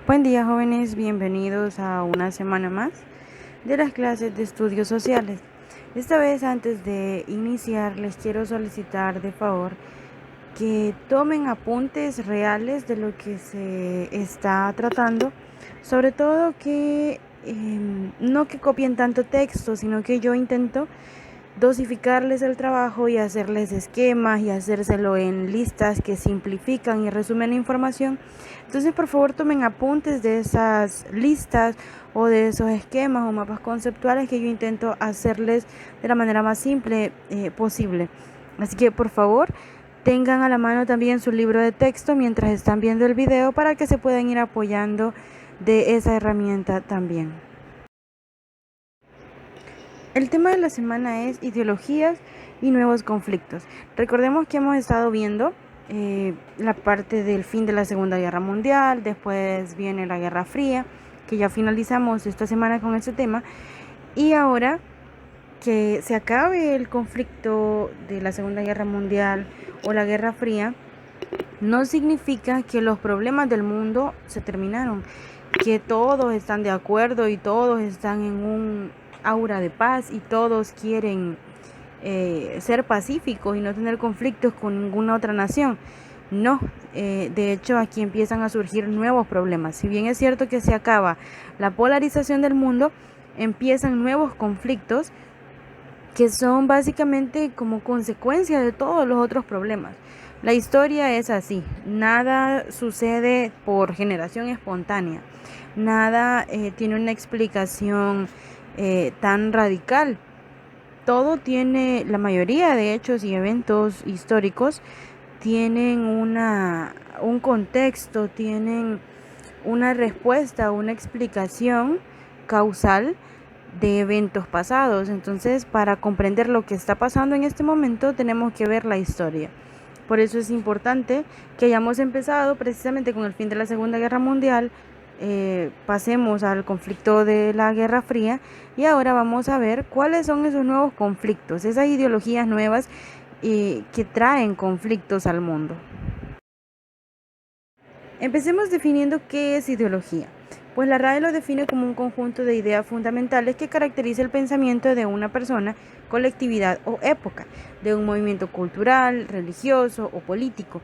Buen día, jóvenes, bienvenidos a una semana más de las clases de estudios sociales. Esta vez, antes de iniciar, les quiero solicitar de favor que tomen apuntes reales de lo que se está tratando, sobre todo que no que copien tanto texto, sino que yo intento dosificarles el trabajo y hacerles esquemas y hacérselo en listas que simplifican y resumen la información. Entonces, por favor, tomen apuntes de esas listas o de esos esquemas o mapas conceptuales que yo intento hacerles de la manera más simple posible. Así que, por favor, tengan a la mano también su libro de texto mientras están viendo el video para que se puedan ir apoyando de esa herramienta también. El tema de la semana es ideologías y nuevos conflictos. Recordemos que hemos estado viendo la parte del fin de la Segunda Guerra Mundial, después viene la Guerra Fría, que ya finalizamos esta semana con ese tema, y ahora que se acabe el conflicto de la Segunda Guerra Mundial o la Guerra Fría, no significa que los problemas del mundo se terminaron, que todos están de acuerdo y todos están en un aura de paz y todos quieren ser pacíficos y no tener conflictos con ninguna otra nación. No, de hecho aquí empiezan a surgir nuevos problemas. Si bien es cierto que se acaba la polarización del mundo, empiezan nuevos conflictos que son básicamente como consecuencia de todos los otros problemas. La historia es así, nada sucede por generación espontánea, nada tiene una explicación tan radical. Todo tiene, la mayoría de hechos y eventos históricos tienen un contexto, tienen una respuesta, una explicación causal de eventos pasados. Entonces, para comprender lo que está pasando en este momento, tenemos que ver la historia. Por eso es importante que hayamos empezado precisamente con el fin de la Segunda Guerra Mundial, pasemos al conflicto de la Guerra Fría y ahora vamos a ver cuáles son esos nuevos conflictos, esas ideologías nuevas que traen conflictos al mundo. Empecemos definiendo qué es ideología. Pues la RAE lo define como un conjunto de ideas fundamentales que caracteriza el pensamiento de una persona, colectividad o época, de un movimiento cultural, religioso o político.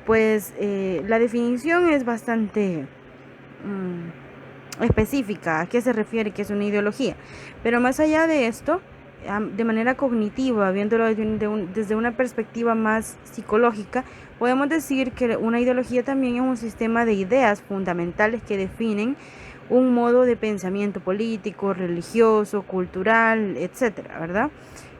Pues la definición es bastante específica a qué se refiere, qué es una ideología. Pero más allá de esto, de manera cognitiva, viéndolo desde una perspectiva más psicológica, podemos decir que una ideología también es un sistema de ideas fundamentales que definen un modo de pensamiento político, religioso, cultural, etcétera, ¿verdad?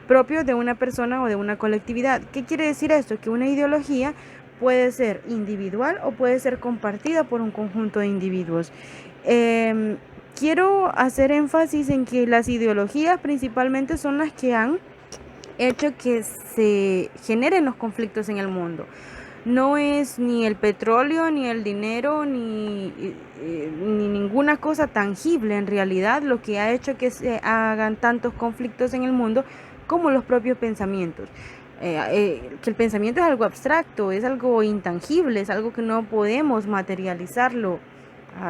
Propio de una persona o de una colectividad. ¿Qué quiere decir esto? Que una ideología puede ser individual o puede ser compartida por un conjunto de individuos. Quiero hacer énfasis en que las ideologías principalmente son las que han hecho que se generen los conflictos en el mundo. No es ni el petróleo, ni el dinero, ni ninguna cosa tangible en realidad lo que ha hecho que se hagan tantos conflictos en el mundo como los propios pensamientos. Que el pensamiento es algo abstracto, es algo intangible, es algo que no podemos materializarlo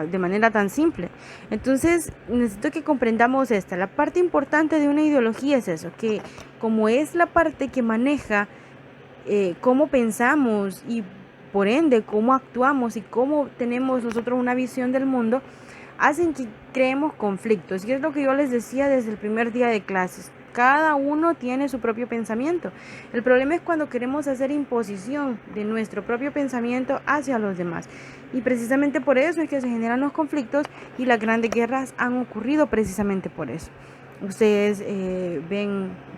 de manera tan simple. Entonces necesito que comprendamos esta. La parte importante de una ideología es eso, que como es la parte que maneja cómo pensamos y por ende cómo actuamos y cómo tenemos nosotros una visión del mundo, hacen que creemos conflictos. Y es lo que yo les decía desde el primer día de clases. Cada uno tiene su propio pensamiento. El problema es cuando queremos hacer imposición de nuestro propio pensamiento hacia los demás. Y precisamente por eso es que se generan los conflictos y las grandes guerras han ocurrido precisamente por eso. Ustedes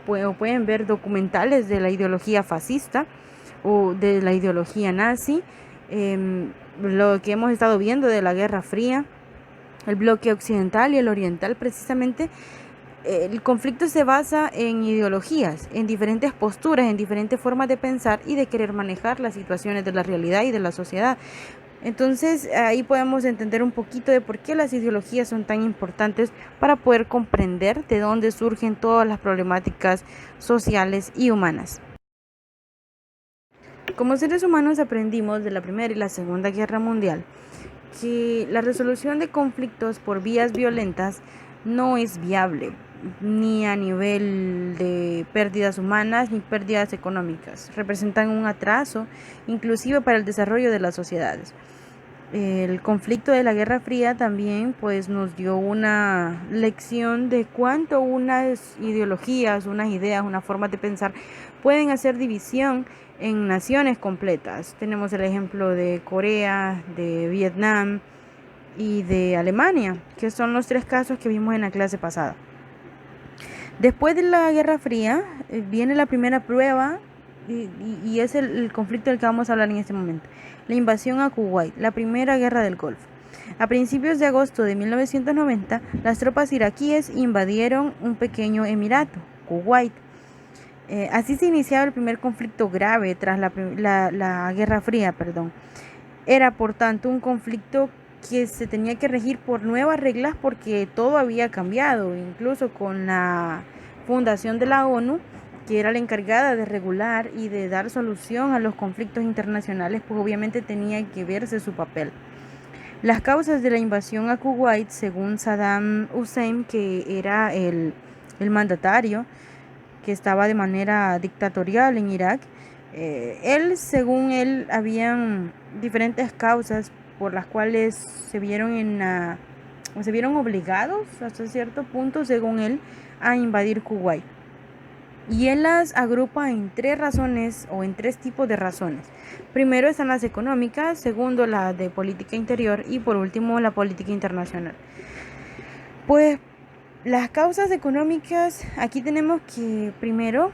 pueden ver documentales de la ideología fascista o de la ideología nazi, lo que hemos estado viendo de la Guerra Fría, el bloque occidental y el oriental. Precisamente el conflicto se basa en ideologías, en diferentes posturas, en diferentes formas de pensar y de querer manejar las situaciones de la realidad y de la sociedad. Entonces ahí podemos entender un poquito de por qué las ideologías son tan importantes para poder comprender de dónde surgen todas las problemáticas sociales y humanas. Como seres humanos aprendimos de la Primera y la Segunda Guerra Mundial que la resolución de conflictos por vías violentas no es viable, ni a nivel de pérdidas humanas ni pérdidas económicas. Representan un atraso inclusive para el desarrollo de las sociedades. El conflicto de la Guerra Fría también pues nos dio una lección de cuánto unas ideologías, unas ideas, una forma de pensar pueden hacer división en naciones completas. Tenemos el ejemplo de Corea, de Vietnam y de Alemania, que son los 3 casos que vimos en la clase pasada. Después de la Guerra Fría viene la primera prueba y es el conflicto del que vamos a hablar en este momento. La invasión a Kuwait, la primera guerra del Golfo. A principios de agosto de 1990, las tropas iraquíes invadieron un pequeño emirato, Kuwait. Así se iniciaba el primer conflicto grave tras la Guerra Fría. Era, por tanto, un conflicto que se tenía que regir por nuevas reglas porque todo había cambiado, incluso con la fundación de la ONU, que era la encargada de regular y de dar solución a los conflictos internacionales, pues obviamente tenía que verse su papel. Las causas de la invasión a Kuwait, según Saddam Hussein, que era el mandatario, que estaba de manera dictatorial en Irak, según él, habían diferentes causas por las cuales se vieron obligados hasta cierto punto, según él, a invadir Kuwait. Y él las agrupa en 3 razones o en 3 tipos de razones. Primero están las económicas, segundo la de política interior y por último la política internacional. Pues las causas económicas, aquí tenemos que primero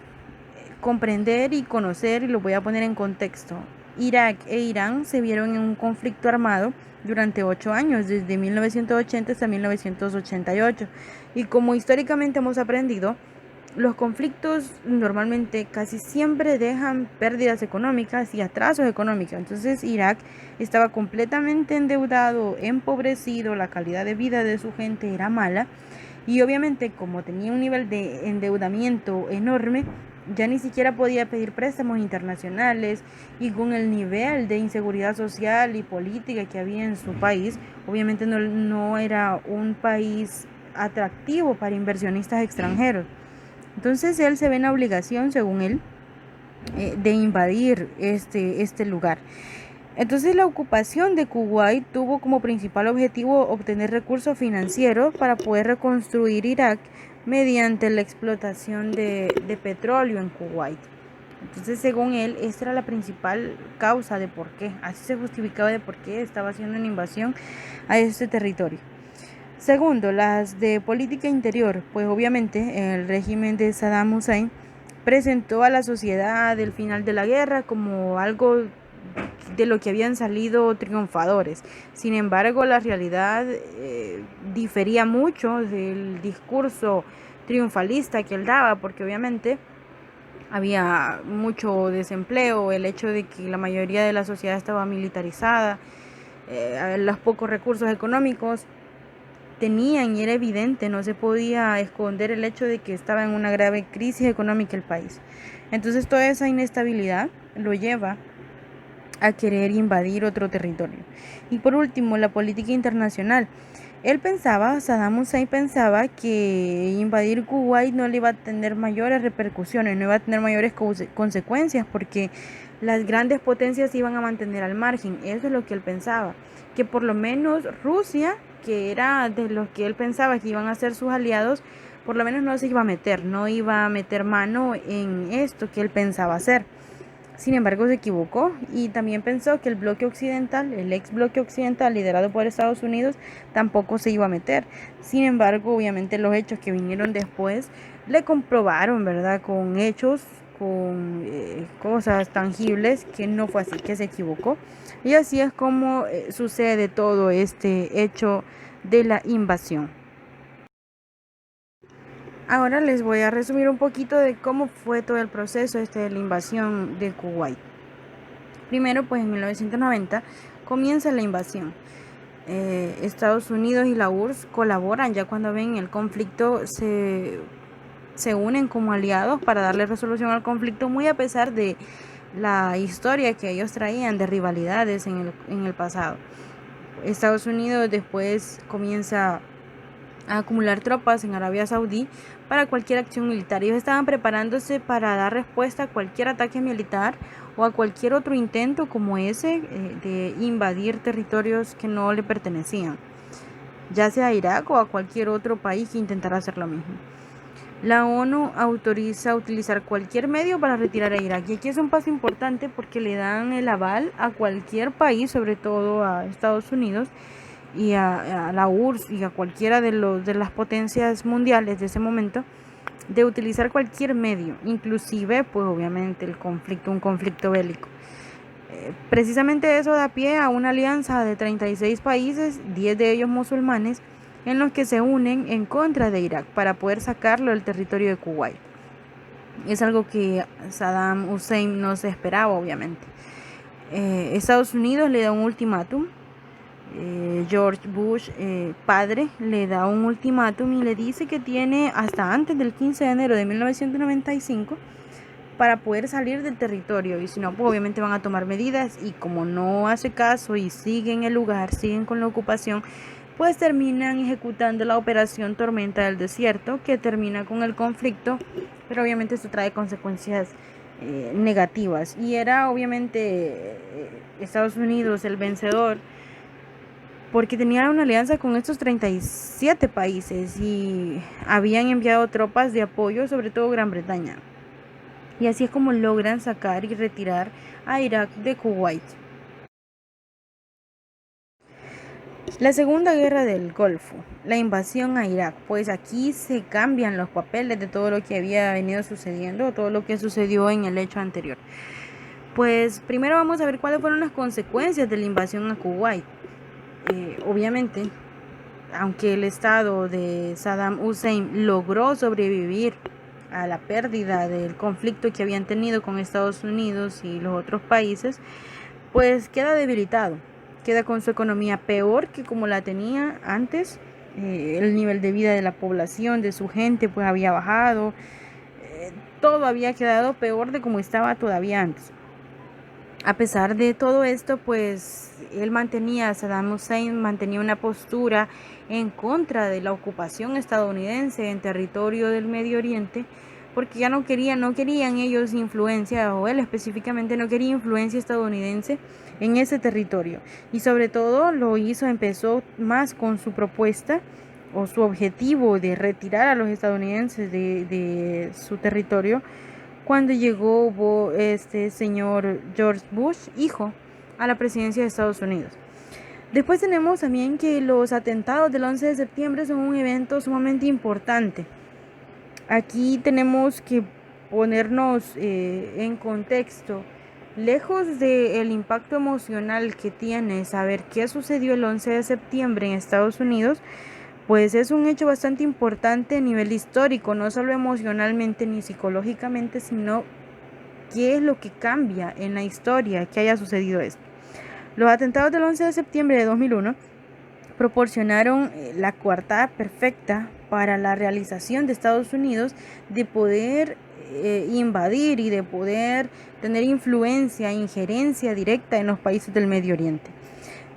comprender y conocer, y lo voy a poner en contexto. Irak e Irán se vieron en un conflicto armado durante 8 años, desde 1980 hasta 1988. Y como históricamente hemos aprendido, los conflictos normalmente casi siempre dejan pérdidas económicas y atrasos económicos. Entonces Irak estaba completamente endeudado, empobrecido, la calidad de vida de su gente era mala y obviamente como tenía un nivel de endeudamiento enorme, ya ni siquiera podía pedir préstamos internacionales y con el nivel de inseguridad social y política que había en su país, obviamente no era un país atractivo para inversionistas extranjeros. Entonces él se ve en la obligación, según él, de invadir este lugar. Entonces la ocupación de Kuwait tuvo como principal objetivo obtener recursos financieros para poder reconstruir Irak mediante la explotación de petróleo en Kuwait. Entonces, según él, esta era la principal causa de por qué, así se justificaba de por qué estaba haciendo una invasión a este territorio. Segundo, las de política interior, pues obviamente el régimen de Saddam Hussein presentó a la sociedad el final de la guerra como algo de lo que habían salido triunfadores. Sin embargo, la realidad difería mucho del discurso triunfalista que él daba, porque obviamente había mucho desempleo, el hecho de que la mayoría de la sociedad estaba militarizada, los pocos recursos económicos tenían y era evidente, no se podía esconder el hecho de que estaba en una grave crisis económica el país. Entonces toda esa inestabilidad lo lleva a querer invadir otro territorio. Y por último, la política internacional. Saddam Hussein pensaba que invadir Kuwait no le iba a tener mayores repercusiones, no iba a tener mayores consecuencias porque las grandes potencias se iban a mantener al margen. Eso es lo que él pensaba, que por lo menos Rusia, que era de los que él pensaba que iban a ser sus aliados, por lo menos no se iba a meter, no iba a meter mano en esto que él pensaba hacer. Sin embargo, se equivocó y también pensó que el bloque occidental, el ex bloque occidental liderado por Estados Unidos, tampoco se iba a meter. Sin embargo, obviamente los hechos que vinieron después le comprobaron, ¿verdad? Con hechos, con cosas tangibles, que no fue así, que se equivocó. Y así es como sucede todo este hecho de la invasión. Ahora les voy a resumir un poquito de cómo fue todo el proceso de la invasión de Kuwait. Primero, pues en 1990 comienza la invasión. Estados Unidos y la URSS colaboran ya cuando ven el conflicto, se unen como aliados para darle resolución al conflicto, muy a pesar de la historia que ellos traían de rivalidades en el pasado. Estados Unidos después comienza a acumular tropas en Arabia Saudí para cualquier acción militar. Ellos estaban preparándose para dar respuesta a cualquier ataque militar o a cualquier otro intento como ese de invadir territorios que no le pertenecían, ya sea a Irak o a cualquier otro país que intentara hacer lo mismo. La ONU autoriza utilizar cualquier medio para retirar a Irak. Y aquí es un paso importante porque le dan el aval a cualquier país, sobre todo a Estados Unidos y a la URSS y a cualquiera de las potencias mundiales de ese momento, de utilizar cualquier medio, inclusive pues obviamente un conflicto bélico. Precisamente eso da pie a una alianza de 36 países, 10 de ellos musulmanes, en los que se unen en contra de Irak para poder sacarlo del territorio de Kuwait. Es algo que Saddam Hussein no se esperaba, obviamente. Estados Unidos le da un ultimátum. George Bush, padre, le da un ultimátum y le dice que tiene hasta antes del 15 de enero de 1995 para poder salir del territorio, y si no, pues obviamente van a tomar medidas, y como no hace caso y siguen el lugar, siguen con la ocupación, pues terminan ejecutando la operación Tormenta del Desierto, que termina con el conflicto, pero obviamente esto trae consecuencias negativas, y era obviamente Estados Unidos el vencedor, porque tenía una alianza con estos 37 países y habían enviado tropas de apoyo, sobre todo Gran Bretaña. Y así es como logran sacar y retirar a Irak de Kuwait. La Segunda Guerra del Golfo, la invasión a Irak, pues aquí se cambian los papeles de todo lo que había venido sucediendo, todo lo que sucedió en el hecho anterior. Pues primero vamos a ver cuáles fueron las consecuencias de la invasión a Kuwait. Obviamente, aunque el estado de Saddam Hussein logró sobrevivir a la pérdida del conflicto que habían tenido con Estados Unidos y los otros países, pues queda debilitado, queda con su economía peor que como la tenía antes. El nivel de vida de la población, de su gente, pues había bajado, todo había quedado peor de como estaba todavía antes. A pesar de todo esto, pues Saddam Hussein mantenía una postura en contra de la ocupación estadounidense en territorio del Medio Oriente, porque ya no querían ellos influencia, o él específicamente no quería influencia estadounidense en ese territorio. Y sobre todo empezó más con su propuesta o su objetivo de retirar a los estadounidenses de su territorio, cuando llegó este señor George Bush, hijo, a la presidencia de Estados Unidos. Después tenemos también que los atentados del 11 de septiembre son un evento sumamente importante. Aquí tenemos que ponernos en contexto. Lejos del impacto emocional que tiene saber qué sucedió el 11 de septiembre en Estados Unidos, pues es un hecho bastante importante a nivel histórico, no solo emocionalmente ni psicológicamente, sino qué es lo que cambia en la historia que haya sucedido esto. Los atentados del 11 de septiembre de 2001 proporcionaron la coartada perfecta para la realización de Estados Unidos de poder invadir y de poder tener influencia, injerencia directa en los países del Medio Oriente.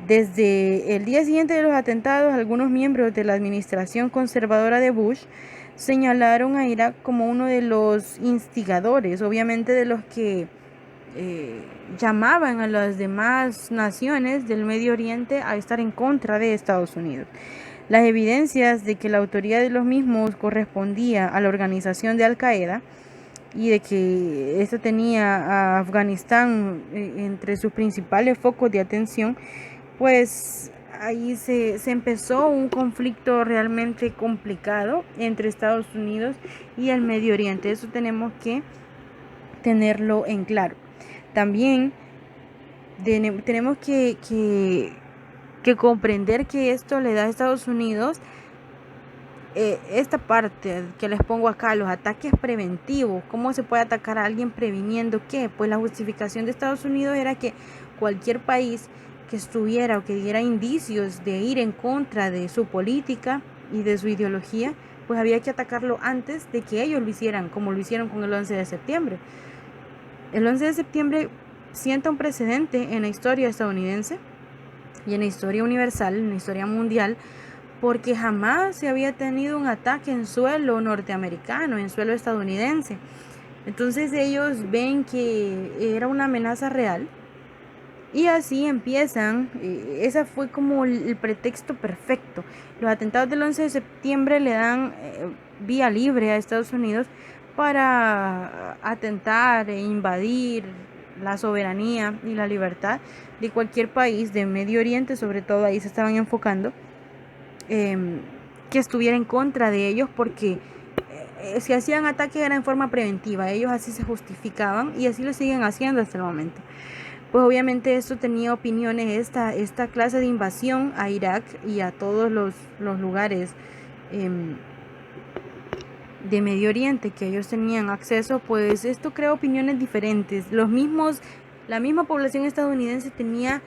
Desde el día siguiente de los atentados, algunos miembros de la administración conservadora de Bush señalaron a Irak como uno de los instigadores, obviamente de los que llamaban a las demás naciones del Medio Oriente a estar en contra de Estados Unidos. Las evidencias de que la autoría de los mismos correspondía a la organización de Al-Qaeda y de que esta tenía a Afganistán entre sus principales focos de atención, pues ahí se empezó un conflicto realmente complicado entre Estados Unidos y el Medio Oriente. Eso tenemos que tenerlo en claro. También tenemos que comprender que esto le da a Estados Unidos esta parte que les pongo acá, los ataques preventivos. ¿Cómo se puede atacar a alguien previniendo qué? Pues la justificación de Estados Unidos era que cualquier país que estuviera o que diera indicios de ir en contra de su política y de su ideología, pues había que atacarlo antes de que ellos lo hicieran, como lo hicieron con el 11 de septiembre. El 11 de septiembre sienta un precedente en la historia estadounidense. y en la historia universal, en la historia mundial, porque jamás se había tenido un ataque en suelo norteamericano, en suelo estadounidense. Entonces ellos ven que era una amenaza real y así empiezan. Ese fue como el pretexto perfecto. Los atentados del 11 de septiembre le dan vía libre a Estados Unidos para atentar e invadir la soberanía y la libertad de cualquier país de Medio Oriente, sobre todo ahí se estaban enfocando, que estuviera en contra de ellos, porque si hacían ataques era en forma preventiva, ellos así se justificaban y así lo siguen haciendo hasta el momento. Pues obviamente esto tenía opiniones, esta clase de invasión a Irak y a todos los lugares de Medio Oriente que ellos tenían acceso, pues esto crea opiniones diferentes. La misma población estadounidense tenía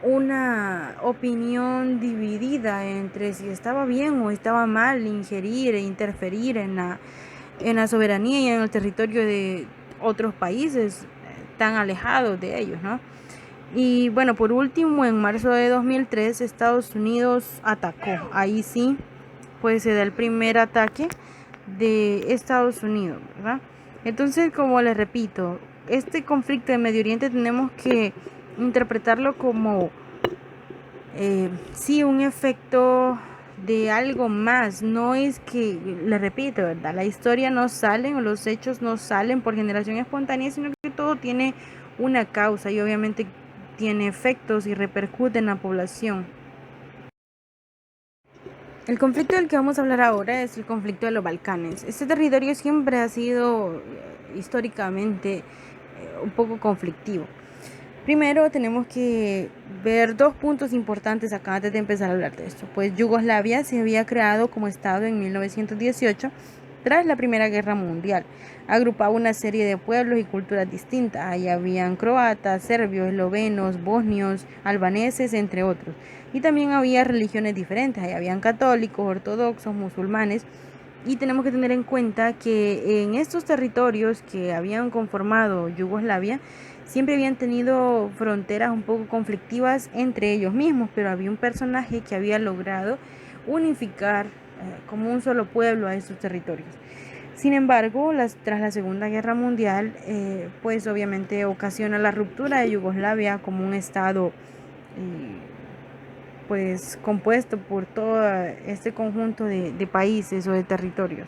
una opinión dividida entre si estaba bien o estaba mal ingerir e interferir en la soberanía y en el territorio de otros países tan alejados de ellos, ¿no? Y bueno, por último, en marzo de 2003, Estados Unidos atacó. Ahí sí, pues se da el primer ataque de Estados Unidos, ¿verdad? Entonces, como les repito, este conflicto de Medio Oriente tenemos que interpretarlo como sí, un efecto de algo más. No es que, les repito, ¿verdad? La historia no sale o los hechos no salen por generación espontánea, sino que todo tiene una causa y obviamente tiene efectos y repercute en la población. El conflicto del que vamos a hablar ahora es el conflicto de los Balcanes. Este territorio siempre ha sido históricamente un poco conflictivo. Primero tenemos que ver dos puntos importantes acá antes de empezar a hablar de esto. Pues Yugoslavia se había creado como estado en 1918 tras la Primera Guerra Mundial. Agrupaba una serie de pueblos y culturas distintas. Ahí habían croatas, serbios, eslovenos, bosnios, albaneses, entre otros. Y también había religiones diferentes. Ahí habían católicos, ortodoxos, musulmanes. Y tenemos que tener en cuenta que en estos territorios que habían conformado Yugoslavia, siempre habían tenido fronteras un poco conflictivas entre ellos mismos, pero había un personaje que había logrado unificar como un solo pueblo a estos territorios. Sin embargo, tras la Segunda Guerra Mundial, pues obviamente ocasiona la ruptura de Yugoslavia como un estado pues compuesto por todo este conjunto de países o de territorios.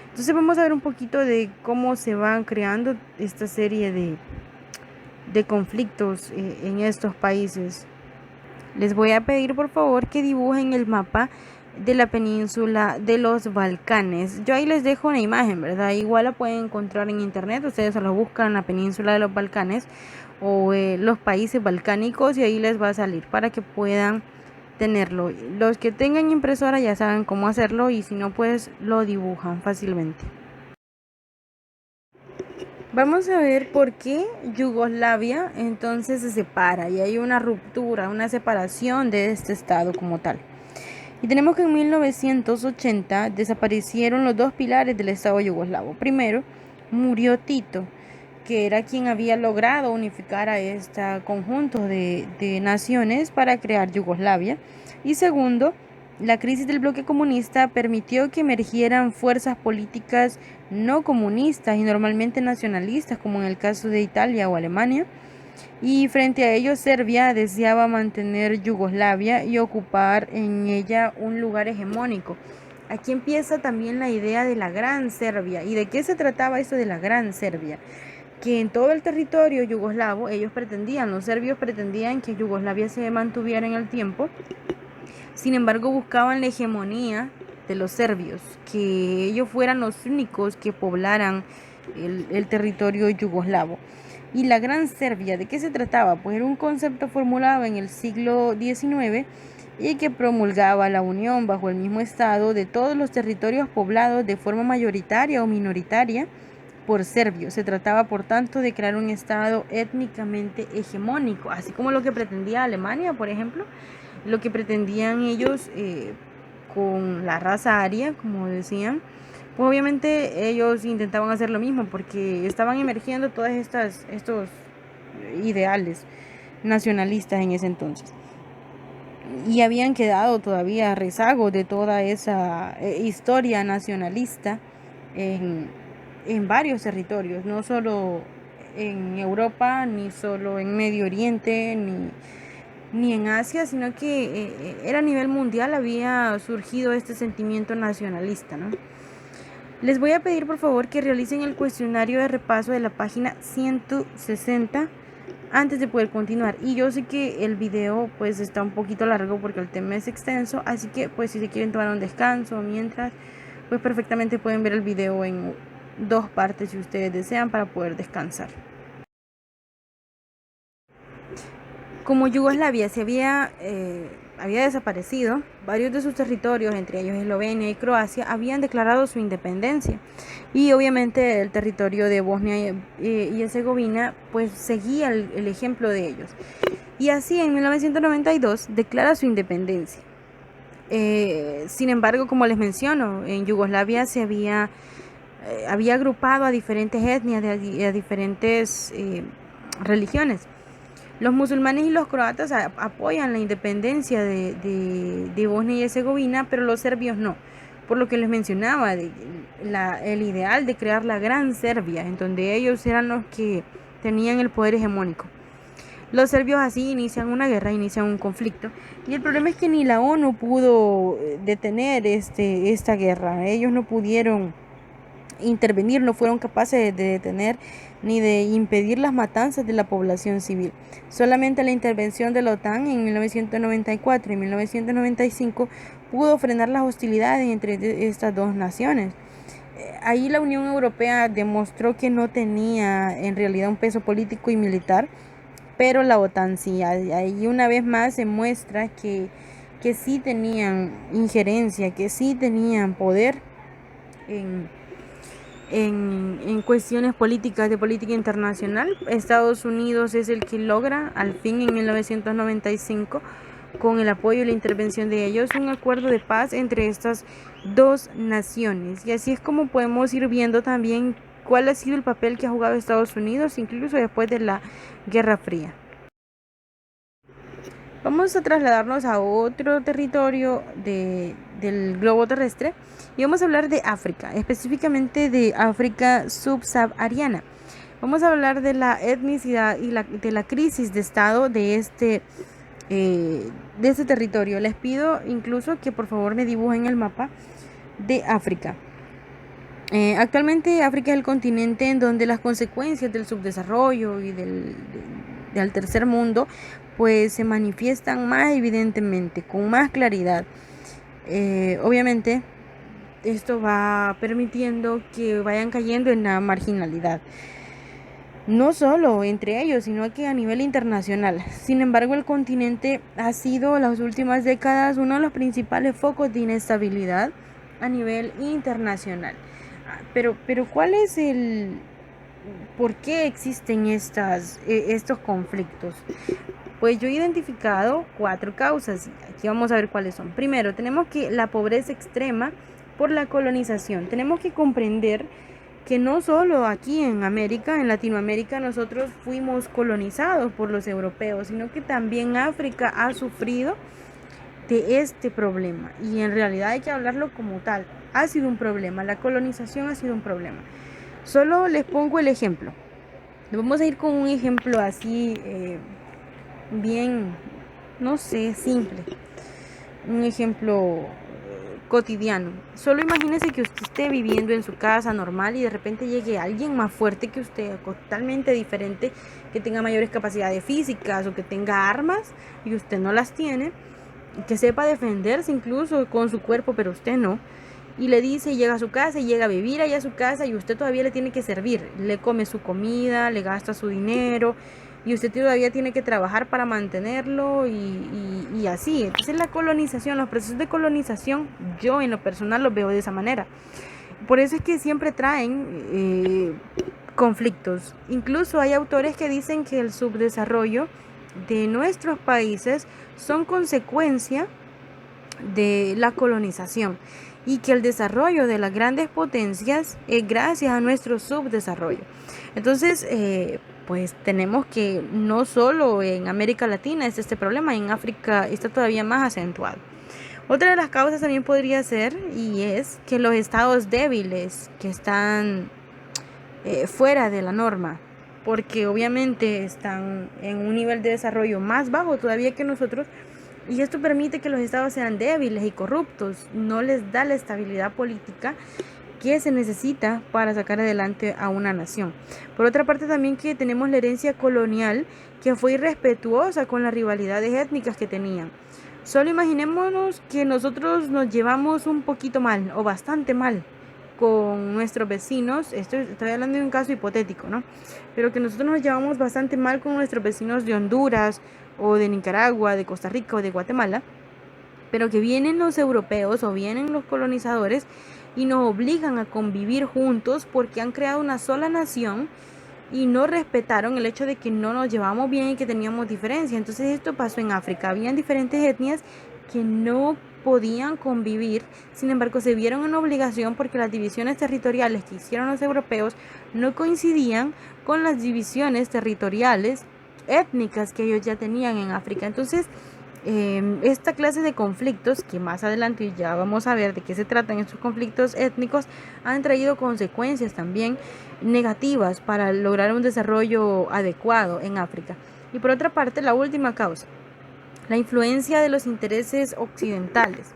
Entonces vamos a ver un poquito de cómo se van creando esta serie de conflictos en estos países. Les voy a pedir por favor que dibujen el mapa de la península de los Balcanes. Yo ahí les dejo una imagen, ¿verdad? Igual la pueden encontrar en internet, ustedes solo buscan la península de los Balcanes o los países balcánicos y ahí les va a salir para que puedan tenerlo. Los que tengan impresora ya saben cómo hacerlo y si no pues lo dibujan fácilmente. Vamos a ver por qué Yugoslavia entonces se separa y hay una ruptura, una separación de este estado como tal. Y tenemos que en 1980 desaparecieron los dos pilares del estado yugoslavo. Primero, murió Tito, que era quien había logrado unificar a este conjunto de naciones para crear Yugoslavia. Y segundo, la crisis del bloque comunista permitió que emergieran fuerzas políticas no comunistas y normalmente nacionalistas, como en el caso de Italia o Alemania. Y frente a ello, Serbia deseaba mantener Yugoslavia y ocupar en ella un lugar hegemónico. Aquí empieza también la idea de la Gran Serbia. ¿Y de qué se trataba esto de la Gran Serbia? Que en todo el territorio yugoslavo los serbios pretendían que Yugoslavia se mantuviera en el tiempo. Sin embargo, buscaban la hegemonía de los serbios, que ellos fueran los únicos que poblaran el territorio yugoslavo. Y la Gran Serbia, ¿de qué se trataba? Pues era un concepto formulado en el siglo XIX y que promulgaba la unión bajo el mismo estado de todos los territorios poblados de forma mayoritaria o minoritaria por serbios. Se trataba, por tanto, de crear un estado étnicamente hegemónico, así como lo que pretendía Alemania, por ejemplo, lo que pretendían ellos con la raza aria, como decían. Pues obviamente ellos intentaban hacer lo mismo porque estaban emergiendo todos estos ideales nacionalistas en ese entonces. y habían quedado todavía rezagos de toda esa historia nacionalista en, en varios territorios, no solo en Europa, ni solo en Medio Oriente, ni en Asia, sino que era a nivel mundial, había surgido este sentimiento nacionalista, ¿no? Les voy a pedir por favor que realicen el cuestionario de repaso de la página 160 antes de poder continuar. Y yo sé que el video pues está un poquito largo porque el tema es extenso, así que pues si se quieren tomar un descanso mientras, pues perfectamente pueden ver el video en dos partes si ustedes desean para poder descansar. Como Yugoslavia se había desaparecido, varios de sus territorios, entre ellos Eslovenia y Croacia, habían declarado su independencia. Y obviamente el territorio de Bosnia y Herzegovina pues seguía el ejemplo de ellos. Y así en 1992 declara su independencia. Sin embargo, como les menciono, en Yugoslavia se había agrupado a diferentes etnias, a diferentes religiones. Los musulmanes y los croatas apoyan la independencia de Bosnia y Herzegovina, pero los serbios no. Por lo que les mencionaba, el ideal de crear la Gran Serbia, en donde ellos eran los que tenían el poder hegemónico. Los serbios así inician una guerra, inician un conflicto. Y el problema es que ni la ONU pudo detener esta guerra. Ellos no pudieron intervenir, no fueron capaces de detener ni de impedir las matanzas de la población civil. Solamente la intervención de la OTAN en 1994 y 1995 pudo frenar las hostilidades entre estas dos naciones. Ahí la Unión Europea demostró que no tenía en realidad un peso político y militar, pero la OTAN sí. Ahí una vez más se muestra que sí tenían injerencia, que sí tenían poder en cuestiones políticas, de política internacional. Estados Unidos es el que logra al fin en 1995, con el apoyo y la intervención de ellos, un acuerdo de paz entre estas dos naciones. Y así es como podemos ir viendo también cuál ha sido el papel que ha jugado Estados Unidos, incluso después de la Guerra Fría. Vamos a trasladarnos a otro territorio del globo terrestre y vamos a hablar de África, específicamente de África subsahariana. Vamos a hablar de la etnicidad y de la crisis de estado de este territorio. Les pido incluso que por favor me dibujen el mapa de África. Actualmente África es el continente en donde las consecuencias del subdesarrollo y del tercer mundo pues se manifiestan más evidentemente, con más claridad. Obviamente esto va permitiendo que vayan cayendo en la marginalidad, no solo entre ellos, sino que a nivel internacional. Sin embargo, el continente ha sido en las últimas décadas uno de los principales focos de inestabilidad a nivel internacional. Pero ¿cuál es por qué existen estos conflictos? Pues yo he identificado 4 causas. Aquí vamos a ver cuáles son. Primero, tenemos que la pobreza extrema por la colonización. Tenemos que comprender que no solo aquí en América, en Latinoamérica, nosotros fuimos colonizados por los europeos, sino que también África ha sufrido de este problema. Y en realidad hay que hablarlo como tal. Ha sido un problema. La colonización ha sido un problema. Solo les pongo el ejemplo. Vamos a ir con un ejemplo así bien, no sé, simple. Un ejemplo cotidiano. Solo imagínese que usted esté viviendo en su casa normal y de repente llegue alguien más fuerte que usted, totalmente diferente, que tenga mayores capacidades físicas o que tenga armas y usted no las tiene, que sepa defenderse incluso con su cuerpo, pero usted no. Y le dice, llega a su casa y llega a vivir allá a su casa y usted todavía le tiene que servir. Le come su comida, le gasta su dinero y usted todavía tiene que trabajar para mantenerlo y así. Entonces la colonización, los procesos de colonización, yo en lo personal los veo de esa manera. Por eso es que siempre traen conflictos. Incluso hay autores que dicen que el subdesarrollo de nuestros países son consecuencia de la colonización y que el desarrollo de las grandes potencias es gracias a nuestro subdesarrollo. Entonces, pues tenemos que no solo en América Latina es este problema, en África está todavía más acentuado. Otra de las causas también podría ser, y es que los estados débiles que están fuera de la norma, porque obviamente están en un nivel de desarrollo más bajo todavía que nosotros, y esto permite que los estados sean débiles y corruptos, no les da la estabilidad política que se necesita para sacar adelante a una nación. Por otra parte también que tenemos la herencia colonial que fue irrespetuosa con las rivalidades étnicas que tenían. Solo imaginémonos que nosotros nos llevamos un poquito mal o bastante mal con nuestros vecinos, estoy hablando de un caso hipotético, ¿no? Pero que nosotros nos llevamos bastante mal con nuestros vecinos de Honduras o de Nicaragua, de Costa Rica o de Guatemala, pero que vienen los europeos o vienen los colonizadores y nos obligan a convivir juntos porque han creado una sola nación y no respetaron el hecho de que no nos llevamos bien y que teníamos diferencia. Entonces esto pasó en África, habían diferentes etnias que no podían convivir, sin embargo se vieron en obligación porque las divisiones territoriales que hicieron los europeos no coincidían con las divisiones territoriales étnicas que ellos ya tenían en África. Entonces esta clase de conflictos, que más adelante ya vamos a ver de qué se tratan estos conflictos étnicos, han traído consecuencias también negativas para lograr un desarrollo adecuado en África. Y por otra parte, la última causa, la influencia de los intereses occidentales.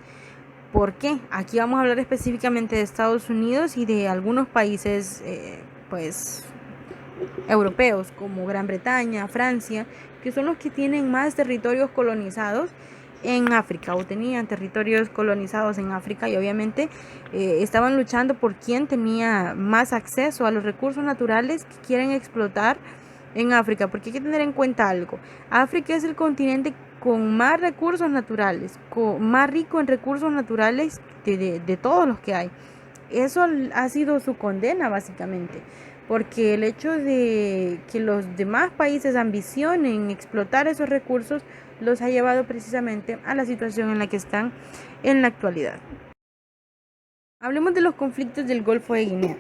¿Por qué? Aquí vamos a hablar específicamente de Estados Unidos y de algunos países europeos como Gran Bretaña, Francia, que son los que tienen más territorios colonizados en África o tenían territorios colonizados en África y obviamente estaban luchando por quién tenía más acceso a los recursos naturales que quieren explotar en África, porque hay que tener en cuenta algo. África es el continente con más recursos naturales, más rico en recursos naturales de todos los que hay. Eso ha sido su condena básicamente, porque el hecho de que los demás países ambicionen explotar esos recursos los ha llevado precisamente a la situación en la que están en la actualidad. Hablemos de los conflictos del Golfo de Guinea.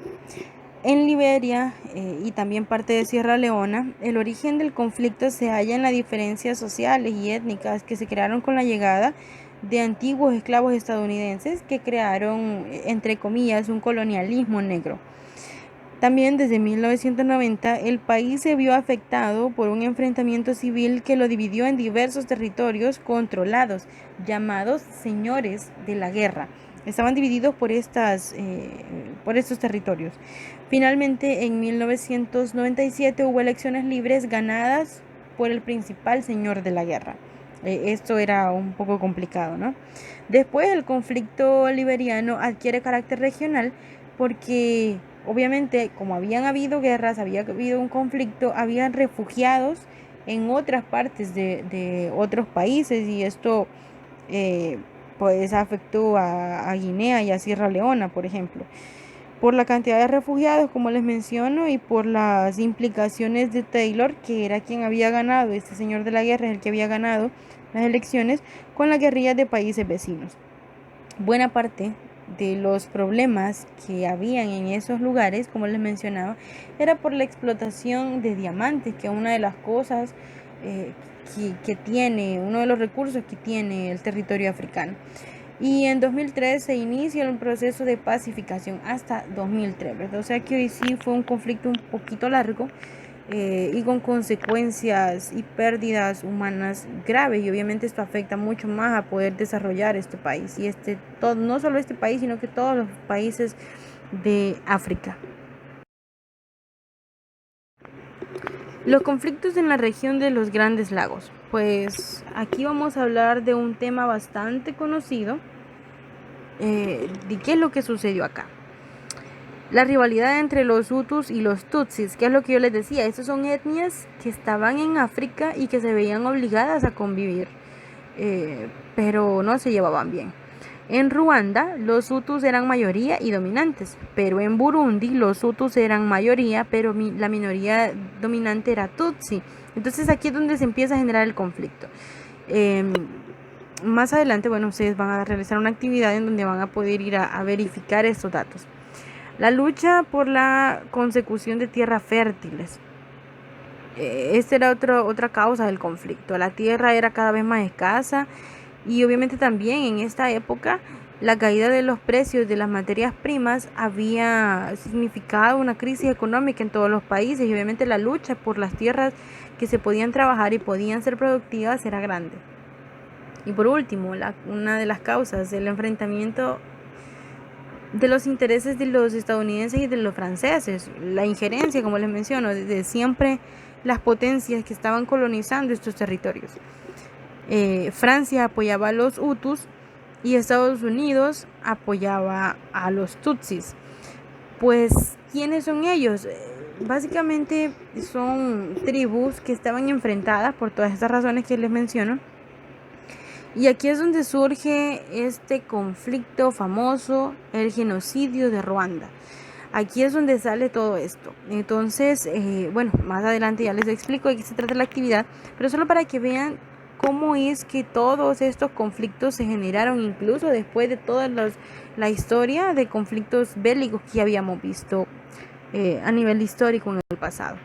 En Liberia y también parte de Sierra Leona, el origen del conflicto se halla en las diferencias sociales y étnicas que se crearon con la llegada de antiguos esclavos estadounidenses que crearon, entre comillas, un colonialismo negro. También desde 1990 el país se vio afectado por un enfrentamiento civil que lo dividió en diversos territorios controlados, llamados señores de la guerra. Estaban divididos por estos territorios. Finalmente, en 1997 hubo elecciones libres ganadas por el principal señor de la guerra. Esto era un poco complicado, ¿no? Después el conflicto liberiano adquiere carácter regional porque obviamente como habían habido guerras, había habido un conflicto, habían refugiados en otras partes de otros países y esto pues afectó a Guinea y a Sierra Leona, por ejemplo, por la cantidad de refugiados, como les menciono, y por las implicaciones de Taylor, que era quien había ganado, este señor de la guerra es el que había ganado las elecciones con la guerrilla de países vecinos. Buena parte de los problemas que habían en esos lugares, como les mencionaba, era por la explotación de diamantes, que es una de las cosas que tiene, uno de los recursos que tiene el territorio africano. Y en 2003 se inicia un proceso de pacificación hasta 2003, ¿verdad? O sea que hoy sí fue un conflicto un poquito largo y con consecuencias y pérdidas humanas graves, y obviamente esto afecta mucho más a poder desarrollar este país y no solo este país, sino que todos los países de África. Los conflictos en la región de los Grandes Lagos. Pues aquí vamos a hablar de un tema bastante conocido, de qué es lo que sucedió acá. La rivalidad entre los Hutus y los Tutsis, que es lo que yo les decía, estas son etnias que estaban en África y que se veían obligadas a convivir, pero no se llevaban bien. En Ruanda los Hutus eran mayoría y dominantes, pero en Burundi los Hutus eran mayoría, pero la minoría dominante era Tutsi. Entonces aquí es donde se empieza a generar el conflicto. Más adelante, bueno, ustedes van a realizar una actividad en donde van a poder ir a verificar estos datos. La lucha por la consecución de tierras fértiles. Esta era otra causa del conflicto. La tierra era cada vez más escasa y obviamente también en esta época la caída de los precios de las materias primas había significado una crisis económica en todos los países y obviamente la lucha por las tierras que se podían trabajar y podían ser productivas era grande. Y por último, una de las causas del enfrentamiento de los intereses de los estadounidenses y de los franceses, la injerencia, como les menciono, desde siempre las potencias que estaban colonizando estos territorios. Francia apoyaba a los Hutus y Estados Unidos apoyaba a los Tutsis. Pues, ¿quiénes son ellos? Básicamente son tribus que estaban enfrentadas por todas estas razones que les menciono. Y aquí es donde surge este conflicto famoso, el genocidio de Ruanda. Aquí es donde sale todo esto. Entonces, bueno, más adelante ya les explico de qué se trata la actividad, pero solo para que vean cómo es que todos estos conflictos se generaron incluso después de toda la historia de conflictos bélicos que ya habíamos visto a nivel histórico en el pasado.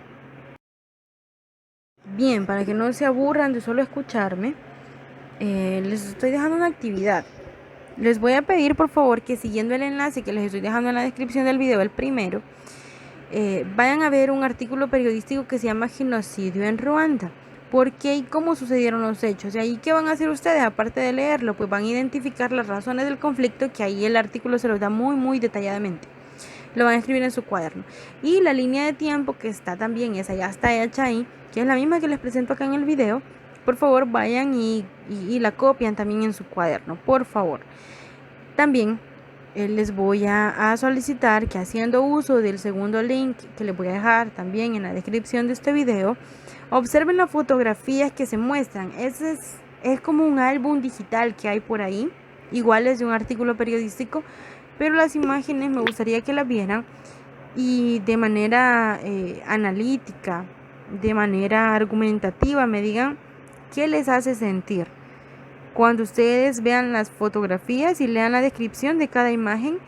Bien, para que no se aburran de solo escucharme, les estoy dejando una actividad. Les voy a pedir por favor que siguiendo el enlace que les estoy dejando en la descripción del video, el primero, vayan a ver un artículo periodístico que se llama Genocidio en Ruanda. ¿Por qué y cómo sucedieron los hechos? Y ahí, ¿qué van a hacer ustedes? Aparte de leerlo, pues van a identificar las razones del conflicto, que ahí el artículo se los da muy detalladamente. Lo van a escribir en su cuaderno. Y la línea de tiempo que está también, esa ya está hecha ahí, que es la misma que les presento acá en el video. Por favor, vayan y la copian también en su cuaderno, por favor. También les voy a solicitar que, haciendo uso del segundo link que les voy a dejar también en la descripción de este video, observen las fotografías que se muestran. Es como un álbum digital que hay por ahí, igual es de un artículo periodístico, pero las imágenes me gustaría que las vieran y de manera analítica, de manera argumentativa, me digan qué les hace sentir. Cuando ustedes vean las fotografías y lean la descripción de cada imagen,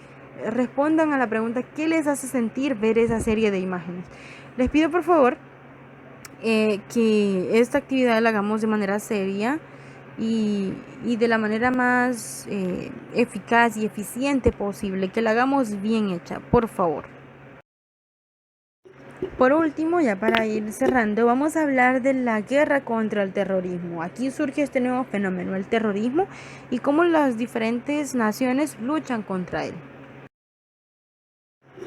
respondan a la pregunta ¿qué les hace sentir ver esa serie de imágenes? Les pido por favor que esta actividad la hagamos de manera seria y de la manera más eficaz y eficiente posible, que la hagamos bien hecha, por favor. Por último, ya para ir cerrando, vamos a hablar de la guerra contra el terrorismo. Aquí surge este nuevo fenómeno, el terrorismo, y cómo las diferentes naciones luchan contra él.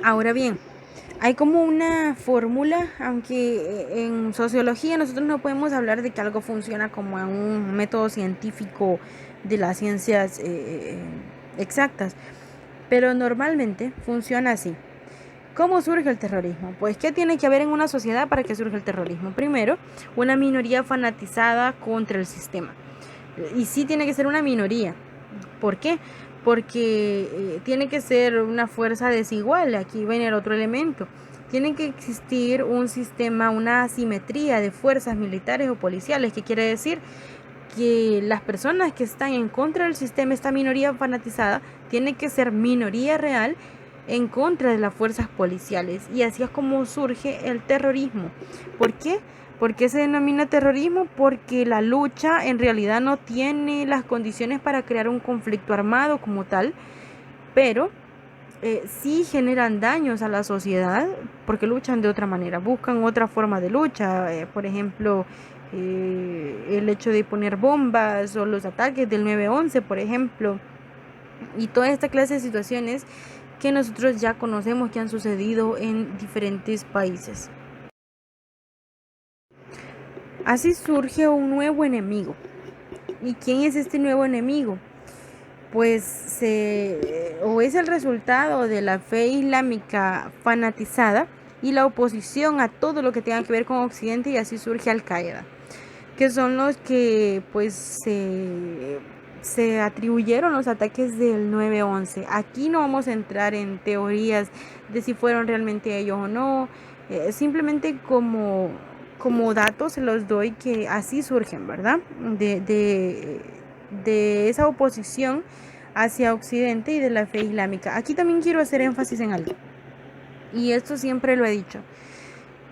Ahora bien, hay como una fórmula, aunque en sociología nosotros no podemos hablar de que algo funciona como en un método científico de las ciencias exactas, pero normalmente funciona así. ¿Cómo surge el terrorismo? Pues, ¿qué tiene que haber en una sociedad para que surja el terrorismo? Primero, una minoría fanatizada contra el sistema. Y sí tiene que ser una minoría. ¿Por qué? Porque tiene que ser una fuerza desigual. Aquí viene el otro elemento. Tiene que existir un sistema, una asimetría de fuerzas militares o policiales. ¿Qué quiere decir? Que las personas que están en contra del sistema, esta minoría fanatizada, tiene que ser minoría real en contra de las fuerzas policiales, y así es como surge el terrorismo. ¿Por qué? ¿Por qué se denomina terrorismo? Porque la lucha en realidad no tiene las condiciones para crear un conflicto armado como tal, pero sí generan daños a la sociedad porque luchan de otra manera, buscan otra forma de lucha, por ejemplo, el hecho de poner bombas o los ataques del 9/11, por ejemplo, y toda esta clase de situaciones que nosotros ya conocemos que han sucedido en diferentes países. Así surge un nuevo enemigo. ¿Y quién es este nuevo enemigo? Pues o es el resultado de la fe islámica fanatizada y la oposición a todo lo que tenga que ver con Occidente, y así surge Al-Qaeda, que son los que pues se atribuyeron los ataques del 9/11. Aquí no vamos a entrar en teorías de si fueron realmente ellos o no, simplemente como datos se los doy que así surgen, ¿verdad? De esa oposición hacia Occidente y de la fe islámica. Aquí también quiero hacer énfasis en algo, y esto siempre lo he dicho.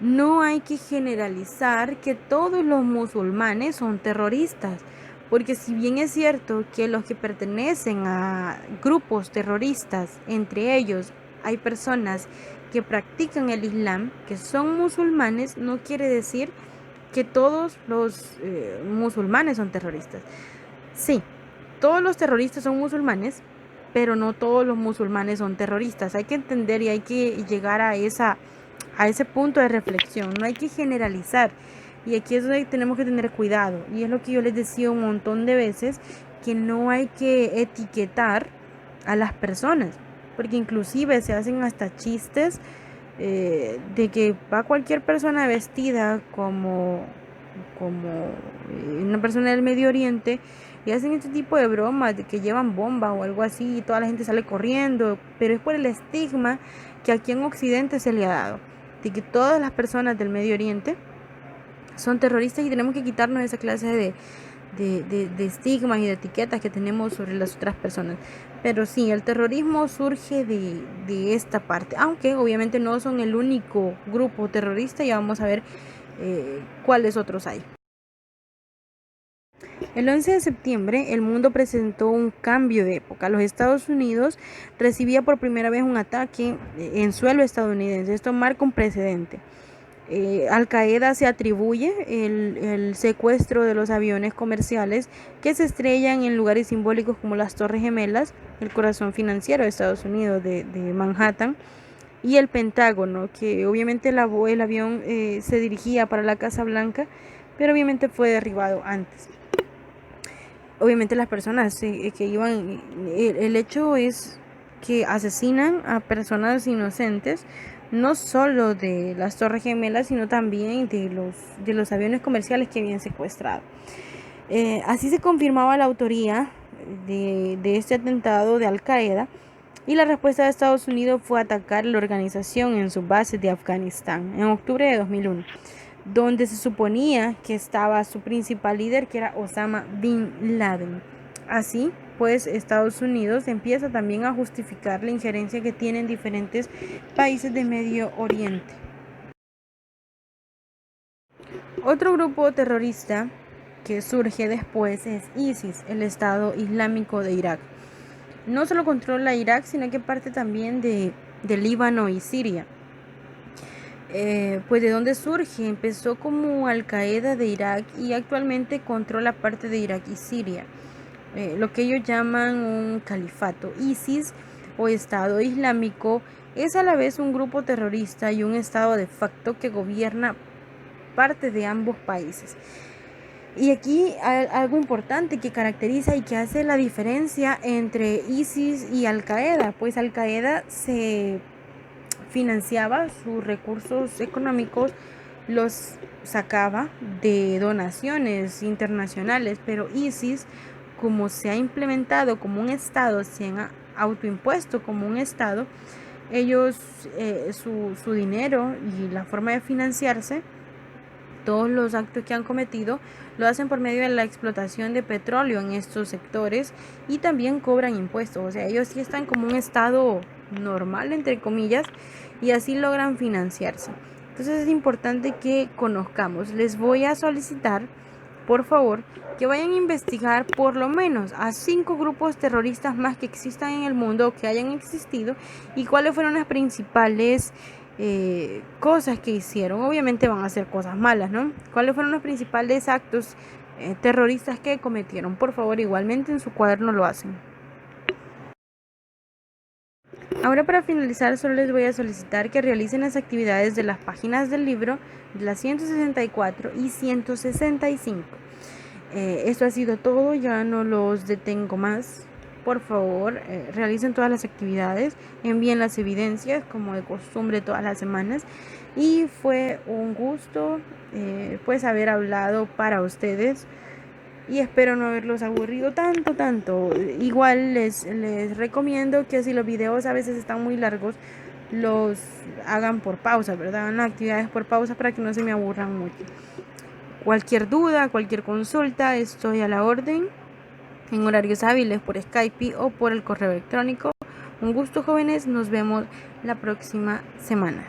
No hay que generalizar que todos los musulmanes son terroristas, porque si bien es cierto que los que pertenecen a grupos terroristas, entre ellos hay personas que practican el Islam, que son musulmanes, no quiere decir que todos los musulmanes son terroristas. Sí, todos los terroristas son musulmanes, pero no todos los musulmanes son terroristas. Hay que entender y hay que llegar a ese punto de reflexión. No hay que generalizar. Y aquí es donde tenemos que tener cuidado. Y es lo que yo les decía un montón de veces, que no hay que etiquetar a las personas. Porque inclusive se hacen hasta chistes de que va cualquier persona vestida como una persona del Medio Oriente y hacen este tipo de bromas de que llevan bombas o algo así y toda la gente sale corriendo, pero es por el estigma que aquí en Occidente se le ha dado, de que todas las personas del Medio Oriente son terroristas y tenemos que quitarnos esa clase de estigmas y de etiquetas que tenemos sobre las otras personas. Pero sí, el terrorismo surge de esta parte, aunque obviamente no son el único grupo terrorista, ya vamos a ver cuáles otros hay. El 11 de septiembre el mundo presentó un cambio de época. Los Estados Unidos recibía por primera vez un ataque en suelo estadounidense. Esto marca un precedente. Al Qaeda se atribuye el secuestro de los aviones comerciales que se estrellan en lugares simbólicos como las Torres Gemelas, el corazón financiero de Estados Unidos, de Manhattan, y el Pentágono, que obviamente el avión se dirigía para la Casa Blanca, pero obviamente fue derribado antes. Obviamente las personas que iban, el hecho es que asesinan a personas inocentes, no solo de las Torres Gemelas, sino también de los aviones comerciales que habían secuestrado. Así se confirmaba la autoría de este atentado de Al Qaeda, y la respuesta de Estados Unidos fue atacar la organización en sus bases de Afganistán en octubre de 2001, donde se suponía que estaba su principal líder, que era Osama Bin Laden. Así pues, Estados Unidos empieza también a justificar la injerencia que tienen diferentes países de Medio Oriente. Otro grupo terrorista que surge después es ISIS, el Estado Islámico de Irak. No solo controla Irak, sino que parte también de Líbano y Siria. Pues de dónde surge, empezó como Al Qaeda de Irak y actualmente controla parte de Irak y Siria, lo que ellos llaman un califato. ISIS o Estado Islámico es a la vez un grupo terrorista y un estado de facto que gobierna parte de ambos países. Y aquí algo importante que caracteriza y que hace la diferencia entre ISIS y Al Qaeda, pues Al Qaeda se financiaba, sus recursos económicos los sacaba de donaciones internacionales, pero ISIS, como se ha implementado como un estado, se han autoimpuesto como un estado, ellos su dinero y la forma de financiarse, todos los actos que han cometido lo hacen por medio de la explotación de petróleo en estos sectores y también cobran impuestos. O sea, ellos sí están como un estado normal, entre comillas, y así logran financiarse. Entonces es importante que conozcamos. Les voy a solicitar, por favor, que vayan a investigar por lo menos a 5 grupos terroristas más que existan en el mundo o que hayan existido y cuáles fueron las principales cosas que hicieron. Obviamente van a ser cosas malas, ¿no? ¿Cuáles fueron los principales actos terroristas que cometieron? Por favor, igualmente en su cuaderno lo hacen. Ahora, para finalizar, solo les voy a solicitar que realicen las actividades de las páginas del libro, de las 164 y 165. Esto ha sido todo, ya no los detengo más. Por favor, realicen todas las actividades, envíen las evidencias como de costumbre todas las semanas. Y fue un gusto pues haber hablado para ustedes y espero no haberlos aburrido tanto. Igual les recomiendo que si los videos a veces están muy largos, los hagan por pausa, ¿verdad? Hagan las actividades por pausa para que no se me aburran mucho. Cualquier duda, cualquier consulta, estoy a la orden en horarios hábiles por Skype o por el correo electrónico. Un gusto, jóvenes, nos vemos la próxima semana.